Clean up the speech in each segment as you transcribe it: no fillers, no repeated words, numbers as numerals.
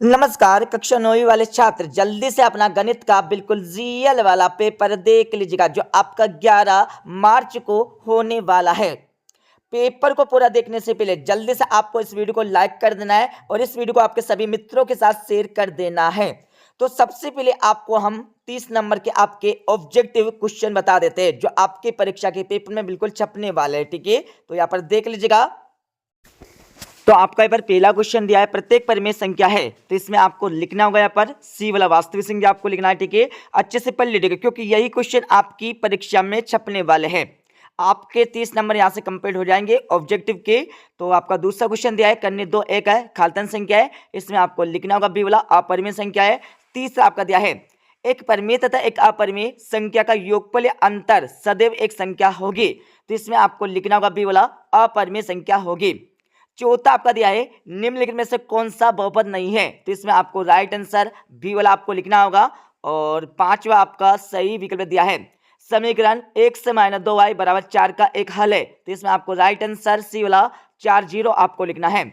नमस्कार कक्षा 9वीं वाले छात्र, जल्दी से अपना गणित का बिल्कुल रियल वाला पेपर देख लीजिएगा जो आपका 11 मार्च को होने वाला है। पेपर को पूरा देखने से पहले जल्दी से आपको इस वीडियो को लाइक कर देना है और इस वीडियो को आपके सभी मित्रों के साथ शेयर कर देना है। तो सबसे पहले आपको हम 30 नंबर के आपके ऑब्जेक्टिव क्वेश्चन बता देते हैं जो आपके परीक्षा के पेपर में बिल्कुल छपने वाले हैं। ठीक है, तो यहाँ पर देख लीजिएगा। तो आपका यहाँ पर पहला क्वेश्चन दिया है, प्रत्येक परिमेय संख्या है तो इसमें आपको लिखना होगा यहाँ पर सी वाला वास्तविक संख्या आपको लिखना है। ठीक है, अच्छे से पढ़ लीजिएगा क्योंकि यही क्वेश्चन आपकी परीक्षा में छपने वाले हैं। आपके 30 नंबर यहाँ से कंप्लीट हो जाएंगे ऑब्जेक्टिव के। तो आपका दूसरा क्वेश्चन दिया है, कन्या 2 एक है, खालतन संख्या है, इसमें आपको लिखना होगा बी वाला अपरिमेय संख्या है। तीसरा आपका दिया है, एक परिमेय तथा एक अपरिमेय संख्या का योगफल या अंतर सदैव एक संख्या होगी, तो इसमें आपको लिखना होगा बी वाला अपरिमेय संख्या होगी। चौथा आपका दिया है, निम्नलिखित में से कौन सा बहुपद नहीं है, तो इसमें आपको राइट आंसर बी वाला आपको लिखना होगा। और पांचवा आपका सही विकल्प दिया है, समीकरण 1 से -2y बराबर 4 का एक हल है, तो इसमें आपको राइट आंसर सी वाला 40 आपको लिखना है।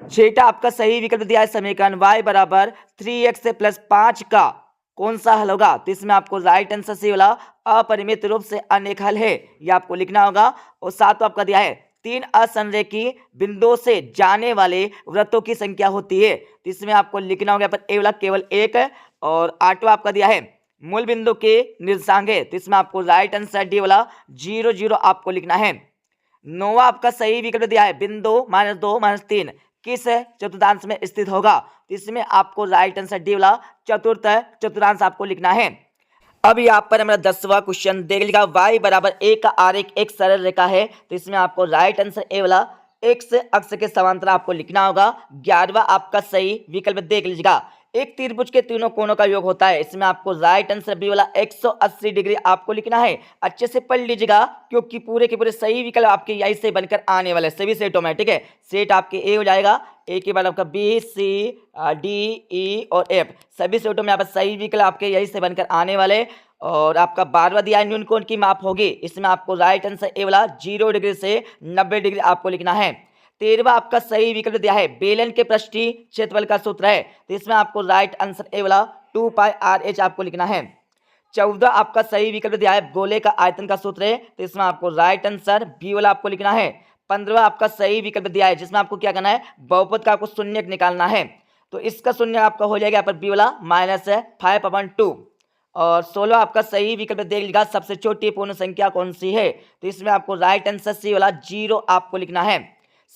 छठा आपका सही विकल्प दिया है, समीकरण y बराबर 3x से +5 का कौन सा हल होगा, तो इसमें आपको राइट आंसर सी वाला अपरिमित रूप से अनेक हल है, यह आपको लिखना होगा। और सातवां आपका दिया है, 3 असंरेखी बिंदुओं से जाने वाले वृत्तों की संख्या होती है, तो इसमें आपको लिखना होगा पर ए वाला केवल एक है। और आठवां आपका दिया है, मूल बिंदु के निर्देशांक है, तो इसमें आपको राइट आंसर डी वाला 0 आपको लिखना है। नौवां आपका सही विकल्प दिया है, बिंदु -2 -3 किस चतुर्थांश में स्थित होगा, तो इसमें आपको राइट आंसर डी वाला चतुर्थ चतुर्थांश आपको लिखना है। अब यहाँ पर हमारा 10वां क्वेश्चन देख लीजिएगा, y बराबर a का आरेख एक सरल रेखा है, तो इसमें आपको राइट आंसर ए वाला x अक्ष के समांतर आपको लिखना होगा। 11वां आपका सही विकल्प देख लीजिएगा, एक त्रिभुज के तीनों कोणों का योग होता है, इसमें आपको राइट आंसर बी वाला 180 डिग्री आपको लिखना है। अच्छे से पढ़ लीजिएगा क्योंकि पूरे के पूरे सही विकल्प आपके यही से बनकर आने वाले सभी सेटों में। ठीक है, सेट आपके ए हो जाएगा, ए के बाद आपका बी सी डी ई और एफ, सभी सेटों में आप सही विकल्प आपके यही से बनकर आने वाले। और आपका 12वां दिया है, न्यून कोण की माप होगी, इसमें आपको राइट आंसर ए वाला 0 डिग्री से 90 डिग्री आपको लिखना है। 13वां आपका सही विकल्प दिया है, बेलन के पृष्ठीय क्षेत्रफल का सूत्र है, तो इसमें आपको राइट आंसर ए वाला 2πr/h आपको लिखना है। 14 आपका सही विकल्प दिया है, गोले का आयतन का सूत्र है, तो इसमें आपको राइट आंसर बी वाला आपको लिखना है। 15वां आपका सही विकल्प दिया है, जिसमें आपको क्या करना है, बहुपद का आपको शून्य निकालना है, तो इसका शून्य आपका हो जाएगा यहाँ पर बी वाला -5/2। और 16 आपका सही विकल्प देख लीजिएगा, सबसे छोटी पूर्ण संख्या कौन सी है, तो इसमें आपको राइट आंसर सी वाला 0 आपको लिखना है।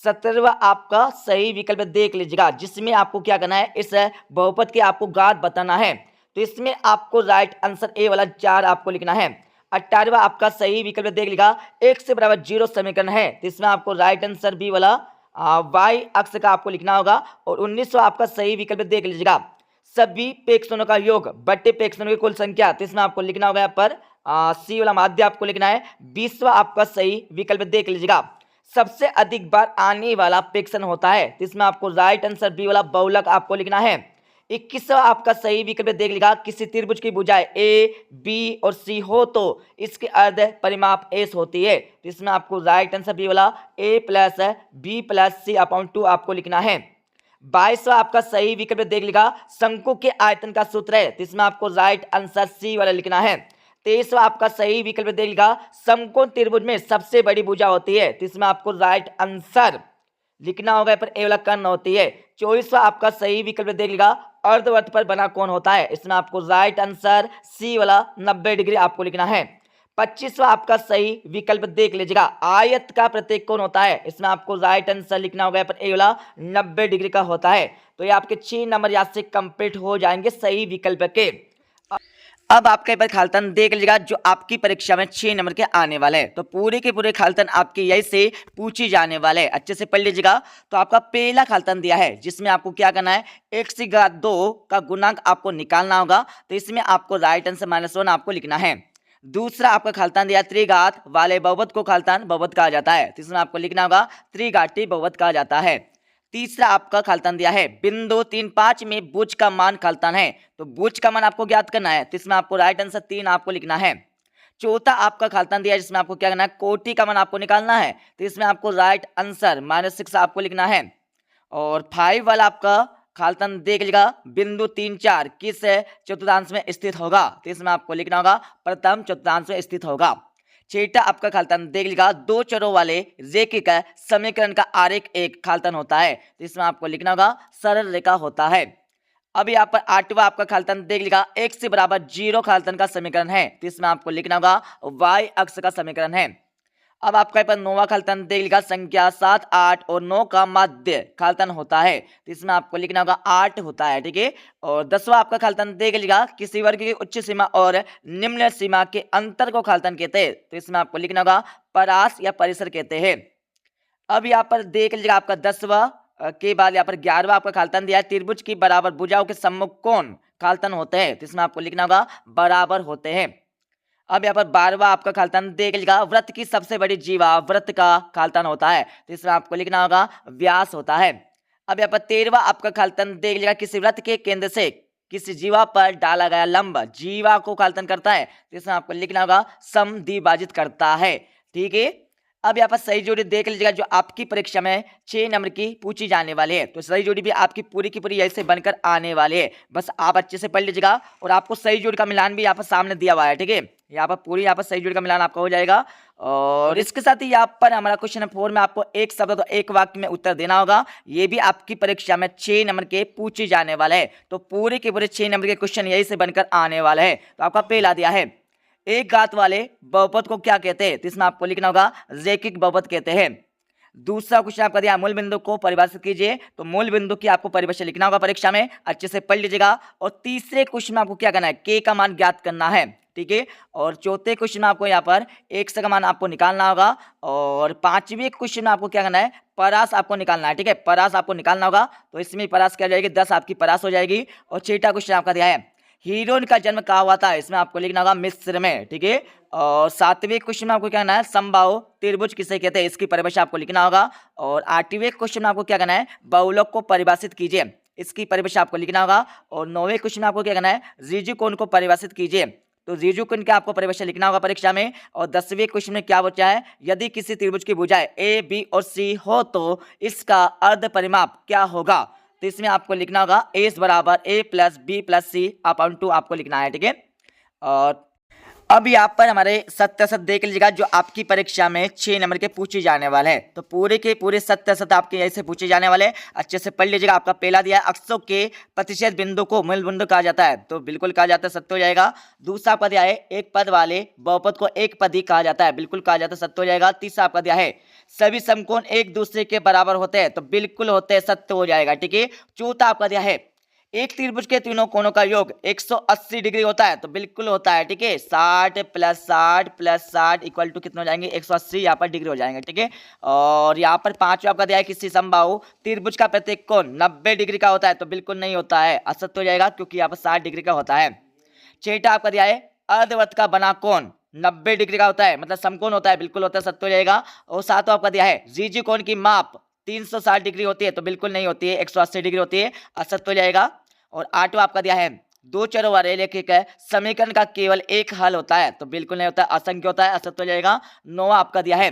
17वां आपका सही विकल्प देख लीजिएगा, जिसमें आपको क्या करना है, इस बहुपद के आपको घात बताना है, तो इसमें आपको राइट आंसर ए वाला 4 आपको लिखना है। 18वां आपका सही विकल्प देख लीजिएगा, 1 से बराबर 0 समीकरण है, तो इसमें आपको राइट आंसर बी वाला y अक्ष का आपको लिखना होगा। और 19वां आपका सही विकल्प देख लीजिएगा, सभी पेक्षणों का योग बट्टे पेक्षणों की कुल संख्या, तो इसमें आपको लिखना होगा यहाँ पर सी वाला माध्य आपको लिखना है। 20वां आपका सही विकल्प देख लीजिएगा, सबसे अधिक बार आने वाला पेक्षण होता है, तो इसमें आपको राइट आंसर बी वाला बहुलक आपको लिखना है। 21वां आपका सही विकल्प देख लीजिएगा, किसी त्रिभुज की भुजाएं ए बी और सी हो तो इसके अर्ध परिमाप एस होती है, तो इसमें आपको राइट आंसर बी वाला a+b+c/2 आपको लिखना है। 22वां आपका सही विकल्प देख लीजिएगा, शंकु के आयतन का सूत्र है, तो इसमें आपको राइट आंसर सी वाला लिखना है। 23वां आपका सही विकल्प देख लीजिएगा, समकोण त्रिभुज में सबसे बड़ी भुजा होती है, तो इसमें आपको राइट आंसर लिखना होगा यहाँ पर ए वाला कर्ण होती है। 24वां आपका सही विकल्प देख लीजिएगा, अर्धवर्त पर बना कौन होता है, इसमें आपको राइट आंसर सी वाला 90 डिग्री आपको लिखना है। 25वां आपका सही विकल्प देख लीजिएगा, आयत का प्रत्येक कोण होता है, इसमें आपको राइट आंसर लिखना होगा यहाँ पर ए वाला 90 डिग्री का होता है। तो ये आपके 6 नंबर यहाँ से कंप्लीट हो जाएंगे सही विकल्प के। अब आपका एक बार खालतन देख लीजिएगा जो आपकी परीक्षा में 6 नंबर के आने वाले हैं, तो पूरे के पूरे खालतन आपके यही से पूछी जाने वाले हैं, अच्छे से पढ़ लीजिएगा। तो आपका पहला खालतन दिया है, जिसमें आपको क्या करना है, x⁻² का गुणांक आपको निकालना होगा, तो इसमें आपको राइट आंसर -1 आपको लिखना है। दूसरा आपका खालतन दिया, त्रिघात वाले बहुपद को खालतन बहुपद कहा जाता है, तो इसमें आपको लिखना होगा त्रिघाती बहुपद कहा जाता है। तीसरा आपका खालतन दिया है, बिंदु 3 5 में भुज का मान खालतन है, तो भुज का मान आपको ज्ञात करना है, तो इसमें आपको राइट आंसर 3 आपको लिखना है। चौथा आपका खालतन दिया है, जिसमें आपको क्या करना है, कोटि का मान आपको निकालना है, तो इसमें आपको राइट आंसर -6 आपको लिखना है। और 5 वाला आपका खालतन देख लीजिएगा बिंदु 3 4 किस चतुर्थांश में स्थित होगा, तो इसमें आपको लिखना होगा प्रथम चतुर्थांश में स्थित होगा। छठा आपका खालतन देख लीजिएगा दो चरों वाले रेखिक समीकरण का आरेख एक खालतन होता है, तो इसमें आपको लिखना होगा सरल रेखा होता है। अब यहाँ पर आठवां आपका खालतन देख लीजिएगा x से बराबर 0 खालतन का समीकरण है, तो इसमें आपको लिखना होगा y अक्ष का समीकरण है। अब आपका पर नौवां खालतन देख लीजिएगा संख्या 7 8 और 9 का माध्य खालतन होता है, तो इसमें आपको लिखना होगा 8 होता है, ठीक है। और 10वां आपका खालतन देख लीजिएगा किसी वर्ग की उच्च सीमा और निम्न सीमा के अंतर को खालतन कहते हैं, तो इसमें आपको लिखना होगा परास या परिसर कहते हैं। अब यहाँ पर देख लीजिएगा आपका 10वां के बाद यहाँ पर 11वां आपका खालतन दिया है त्रिभुज की बराबर भुजाओं के सम्मुख कोण खालतन होते हैं, तो इसमें आपको लिखना होगा बराबर होते हैं। अब यहाँ पर 12वां आपका खालतन देख लीजिएगा वृत्त की सबसे बड़ी जीवा वृत्त का खालतन होता है, तो इसमें आपको लिखना होगा व्यास होता है। अब यहाँ पर 13वां आपका खालतन देख लीजिएगा किसी वृत्त के केंद्र से किसी जीवा पर डाला गया लंब जीवा को खालतन करता है, तो इसमें आपको लिखना होगा समद्विभाजित करता है, ठीक है। अब यहाँ पर सही जोड़ी देख लीजिएगा जो आपकी परीक्षा में 6 नंबर की पूछी जाने वाली है, तो सही जोड़ी भी आपकी पूरी की पूरी ऐसे बनकर आने वाली है, बस आप अच्छे से पढ़ लीजिएगा। और आपको सही जोड़ी का मिलान भी यहाँ पर सामने दिया हुआ है, ठीक है। यहाँ पर पूरी यहाँ पर सही जोड़ी का मिलान आपका हो जाएगा। और इसके साथ ही यहाँ पर हमारा क्वेश्चन नंबर 4 में आपको एक शब्द तो एक वाक्य में उत्तर देना होगा, ये भी आपकी परीक्षा में 6 नंबर के पूछे जाने वाले हैं, तो पूरे के पूरे 6 नंबर के क्वेश्चन यही से बनकर आने वाले हैं। तो आपका पहला दिया है एक घात वाले बहुपद को क्या कहते हैं, तो इसमें आपको लिखना होगा रैखिक बहुपद कहते हैं। दूसरा क्वेश्चन आपका दिया मूल बिंदु को परिभाषित कीजिए, तो मूल बिंदु की आपको परिभाषा लिखना होगा परीक्षा में, अच्छे से पढ़ लीजिएगा। और तीसरे क्वेश्चन में आपको क्या करना है के का मान ज्ञात करना है, ठीक है। और चौथे क्वेश्चन में आपको यहाँ पर x का मान आपको निकालना होगा। और पांचवें क्वेश्चन में आपको क्या करना है परास आपको निकालना है, ठीक है। परास आपको निकालना होगा, तो इसमें परास क्या हो जाएगी 10 आपकी परास हो जाएगी। और छठा क्वेश्चन आपका दिया है हीरोइन का जन्म कहाँ हुआ था, इसमें आपको लिखना होगा मिस्र में, ठीक है। और सातवें क्वेश्चन में आपको क्या करना है समबाहु त्रिभुज किसे कहते हैं इसकी परिभाषा आपको लिखना होगा। और आठवें क्वेश्चन में आपको क्या करना है बहुलक को परिभाषित कीजिए, इसकी परिभाषा आपको लिखना होगा। और 9वें क्वेश्चन में आपको क्या करना है ऋजु कोण को परिभाषित कीजिए, तो ऋजु कोण का आपको परिभाषा लिखना होगा परीक्षा में। और 10वें क्वेश्चन में क्या बचा है यदि किसी त्रिभुज की भुजाएं ए बी और सी हो तो इसका अर्ध परिमाप क्या होगा, तो इसमें आपको लिखना होगा एस बराबर ए प्लस बी प्लस सी अपॉन 2 आपको लिखना है, ठीक है। और अब यहाँ पर हमारे सत्य सत्य देख लीजिएगा जो आपकी परीक्षा में 6 नंबर के पूछे जाने वाले हैं, तो पूरे के पूरे सत्य सत्य आपके ऐसे पूछे जाने वाले हैं, अच्छे से पढ़ लीजिएगा। आपका पहला दिया है अक्षों के प्रतिशत बिंदु को मूल बिंदु कहा जाता है, तो बिल्कुल कहा जाता है सत्य हो जाएगा। दूसरा आपका दिया है एक पद वाले बहुपद को एक पदी कहा जाता है, बिल्कुल कहा जाता है सत्य हो जाएगा। तीसरा आपका दिया है सभी समकोण एक दूसरे के बराबर होते हैं, तो बिल्कुल होते हैं सत्य हो जाएगा, ठीक है। चौथा आपका दिया है एक त्रिभुज के तीनों कोणों का योग 180 डिग्री होता है, तो बिल्कुल होता है, ठीक है। 60 प्लस 60 प्लस 60 इक्वल टू कितना हो जाएंगे 180 यहाँ पर डिग्री हो जाएंगे, ठीक है। और यहाँ पर पांचवा आपका दिया है किसी समबाहु त्रिभुज का प्रत्येक कोण 90 डिग्री का होता है, तो बिल्कुल नहीं होता है, असत्य हो जाएगा क्योंकि यहाँ पर 60 डिग्री का होता है। छठा आपका दिया है अर्धवृत्त का बना कोण 90 डिग्री का होता है, मतलब समकोण होता है, बिल्कुल होता है, सत्य हो जाएगा। और सातवां आपका दिया है ऋजु कोण की माप 360 डिग्री होती है, तो बिल्कुल नहीं होती है, 180 डिग्री होती है, असत्य हो जाएगा। और आठवां आपका दिया है दो चरों वाले रेखिक समीकरण का केवल एक हल होता है, तो बिल्कुल नहीं होता है, असंख्य होता है, असत्य हो जाएगा। नौवां आपका दिया है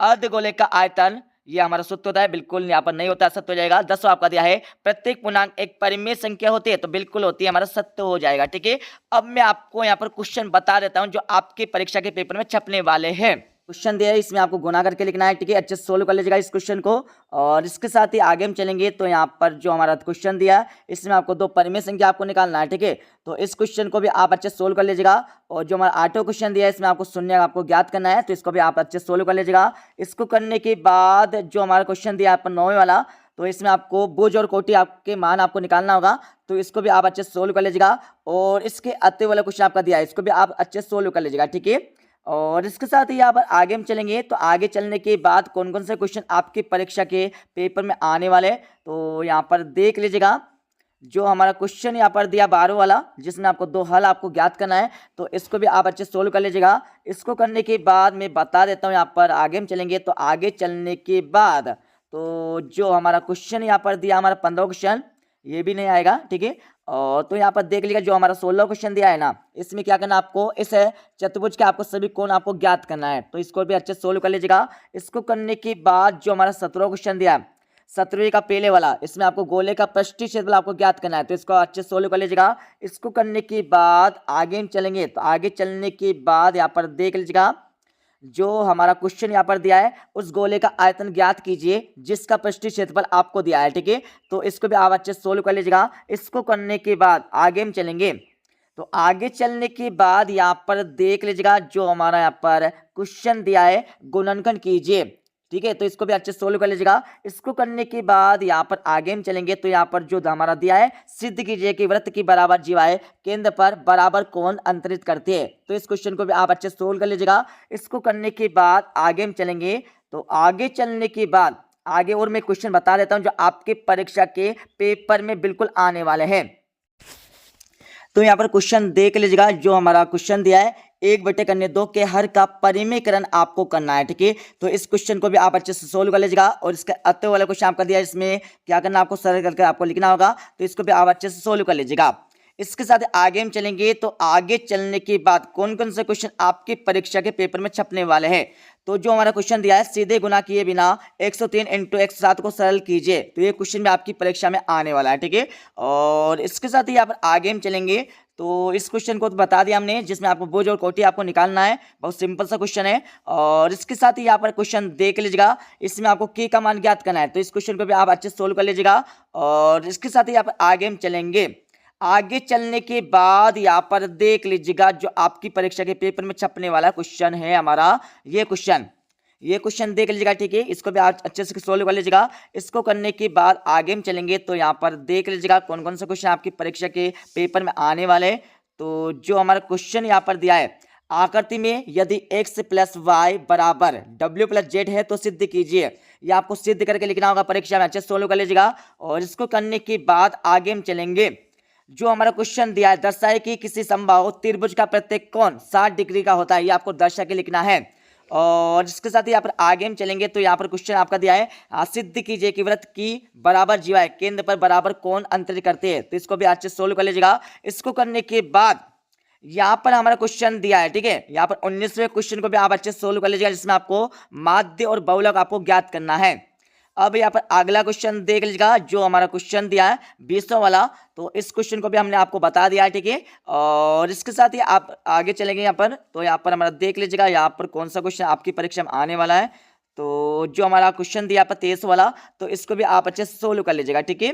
अर्धगोले का आयतन ये हमारा सूत्र होता है, बिल्कुल यहाँ पर नहीं होता है, सत्य हो जाएगा। 10वां आपका दिया है प्रत्येक पूर्णांक एक परिमेय संख्या होती है, तो बिल्कुल होती है, हमारा सत्य हो जाएगा, ठीक है। अब मैं आपको यहाँ पर क्वेश्चन बता देता हूँ जो आपके परीक्षा के पेपर में छपने वाले हैं। क्वेश्चन दिया है इसमें आपको गुना करके लिखना है, ठीक है। अच्छे से सोल्व कर लीजिएगा इस क्वेश्चन को। और इसके साथ ही आगे हम चलेंगे तो यहाँ पर जो हमारा क्वेश्चन दिया है इसमें आपको दो परिमेय संख्या आपको निकालना है, ठीक है। तो इस क्वेश्चन को भी आप अच्छे से सोल्व कर लीजिएगा। और जो हमारा आठवां क्वेश्चन दिया है इसमें आपको शून्य आपको ज्ञात करना है, तो इसको भी आप अच्छे से सोल्व कर लीजिएगा। इसको करने के बाद जो हमारा क्वेश्चन दिया है 9वें वाला, तो इसमें आपको भुज और कोटि आपके मान आपको निकालना होगा, तो इसको भी आप अच्छे से सोल्व कर लीजिएगा। और इसके अति वाला क्वेश्चन आपका दिया है इसको भी आप अच्छे से सोल्व कर लीजिएगा, ठीक है। और इसके साथ ही यहाँ पर आगे हम चलेंगे तो आगे चलने के बाद कौन कौन से क्वेश्चन आपकी परीक्षा के पेपर में आने वाले, तो यहाँ पर देख लीजिएगा। जो हमारा क्वेश्चन यहाँ पर दिया 12 वाला जिसमें आपको दो हल आपको ज्ञात करना है, तो इसको भी आप अच्छे सोल्व कर लीजिएगा। इसको करने के बाद मैं बता देता हूँ यहाँ पर आगे हम चलेंगे तो आगे चलने के बाद तो जो हमारा क्वेश्चन यहाँ पर दिया हमारा 15 क्वेश्चन ये भी नहीं आएगा, ठीक है। और तो यहाँ पर देख लीजिएगा जो हमारा 16 क्वेश्चन दिया है ना, इसमें क्या करना आपको इस चतुर्भुज के आपको सभी कोण आपको ज्ञात करना है, तो इसको भी अच्छे से सोल्व कर लीजिएगा। इसको करने के बाद जो हमारा 17 क्वेश्चन दिया है 17वीं का पहले वाला, इसमें आपको गोले का पृष्ठीय क्षेत्रफल आपको ज्ञात करना है, तो इसको अच्छे से सोल्व कर लीजिएगा। इसको करने के बाद आगे हम चलेंगे, तो आगे चलने के बाद यहाँ पर देख लीजिएगा जो हमारा क्वेश्चन यहाँ पर दिया है, उस गोले का आयतन ज्ञात कीजिए जिसका पृष्ठीय क्षेत्रफल आपको दिया है, ठीक है। तो इसको भी आप अच्छे से सोल्व कर लीजिएगा। इसको करने के बाद आगे हम चलेंगे, तो आगे चलने के बाद यहाँ पर देख लीजिएगा जो हमारा यहाँ पर क्वेश्चन दिया है, गुणनखंड कीजिए, ठीक है। तो इसको भी अच्छे से सोल्व कर लीजिएगा। इसको करने के बाद यहाँ पर आगे हम चलेंगे, तो यहाँ पर जो हमारा दिया है, सिद्ध कीजिए कि वृत्त की बराबर जीवाएं केंद्र पर बराबर कोण अंतरित करती है। तो इस क्वेश्चन को भी आप अच्छे से सोल्व कर लीजिएगा। इसको करने के बाद आगे हम चलेंगे, तो आगे चलने के बाद आगे और मैं क्वेश्चन बता देता हूँ जो आपके परीक्षा के पेपर में बिल्कुल आने वाले हैं। तो यहाँ पर क्वेश्चन देख लीजिएगा जो हमारा क्वेश्चन दिया है, 1/2 के हर का परिमेयकरण आपको करना है, ठीक है। तो इस क्वेश्चन को भी आप अच्छे से सोल्व कर लीजिएगा। और इसका अत्य वाला क्वेश्चन आपका दिया है, इसमें क्या करना आपको सरल करके आपको लिखना होगा, तो इसको भी आप अच्छे से सोल्व कर लीजिएगा। इसके साथ आगे हम चलेंगे, तो आगे चलने के बाद कौन कौन से क्वेश्चन आपकी परीक्षा के पेपर में छपने वाले हैं। तो जो हमारा क्वेश्चन दिया है, सीधे गुना किए बिना 103 × 107 को सरल कीजिए, तो ये क्वेश्चन भी आपकी परीक्षा में आने वाला है, ठीक है। और इसके साथ ही यहाँ पर आगे हम चलेंगे, तो इस क्वेश्चन को तो बता दिया हमने, जिसमें आपको बोझ और कोटि आपको निकालना है, बहुत सिंपल सा क्वेश्चन है। और इसके साथ ही यहाँ पर क्वेश्चन देख लीजिएगा, इसमें आपको की का मान ज्ञात करना है, तो इस क्वेश्चन को भी आप अच्छे से सोल्व कर लीजिएगा। और इसके साथ ही यहाँ पर आगे हम चलेंगे, आगे चलने के बाद यहाँ पर देख लीजिएगा जो आपकी परीक्षा के पेपर में छपने वाला क्वेश्चन है हमारा, ये क्वेश्चन देख लीजिएगा, ठीक है। इसको भी आप अच्छे से सोल्व कर लीजिएगा। इसको करने के बाद आगे हम चलेंगे, तो यहाँ पर देख लीजिएगा कौन कौन से क्वेश्चन आपकी परीक्षा के पेपर में आने वाले। तो जो हमारा क्वेश्चन यहाँ पर दिया है, आकृति में यदि x + y बराबर w + z है तो सिद्ध कीजिए, ये आपको सिद्ध करके लिखना होगा परीक्षा में, अच्छे से सोल्व कर लीजिएगा। और इसको करने के बाद आगे हम चलेंगे, जो हमारा क्वेश्चन दिया है, दर्शाए कि किसी समबाहु त्रिभुज का प्रत्येक कोण 60 डिग्री का होता है, ये आपको दर्शा के लिखना है। और इसके साथ ही यहाँ पर आगे हम चलेंगे, तो यहाँ पर क्वेश्चन आपका दिया है, सिद्ध कीजिए कि वृत्त की बराबर जीवाएं केंद्र पर बराबर कोण अंतरित करते हैं, तो इसको भी अच्छे से सोल्व कर लीजिएगा। इसको करने के बाद यहाँ पर हमारा क्वेश्चन दिया है, ठीक है। यहाँ पर 19वें क्वेश्चन को भी आप अच्छे से सोल्व कर लीजिएगा, जिसमें आपको माध्य और बहुलक आपको ज्ञात करना है। अब यहाँ पर अगला क्वेश्चन देख लीजिएगा, जो हमारा क्वेश्चन दिया है 20वां वाला, तो इस क्वेश्चन को भी हमने आपको बता दिया है, ठीक है। और इसके साथ ही आप आगे चलेंगे यहाँ पर, तो यहाँ पर हमारा देख लीजिएगा यहाँ पर कौन सा क्वेश्चन आपकी परीक्षा में आने वाला है। तो जो हमारा क्वेश्चन दिया पर 23 वाला, तो इसको भी आप अच्छे से सोल्व कर लीजिएगा, ठीक है।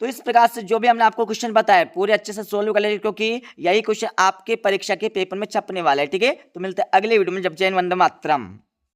तो इस प्रकार से जो भी हमने आपको क्वेश्चन बताया पूरे अच्छे से सोल्व कर लीजिए, क्योंकि यही क्वेश्चन आपके परीक्षा के पेपर में छपने वाला है, ठीक है। तो मिलते हैं अगले वीडियो में, जब जय हिंद, वंदे मातरम।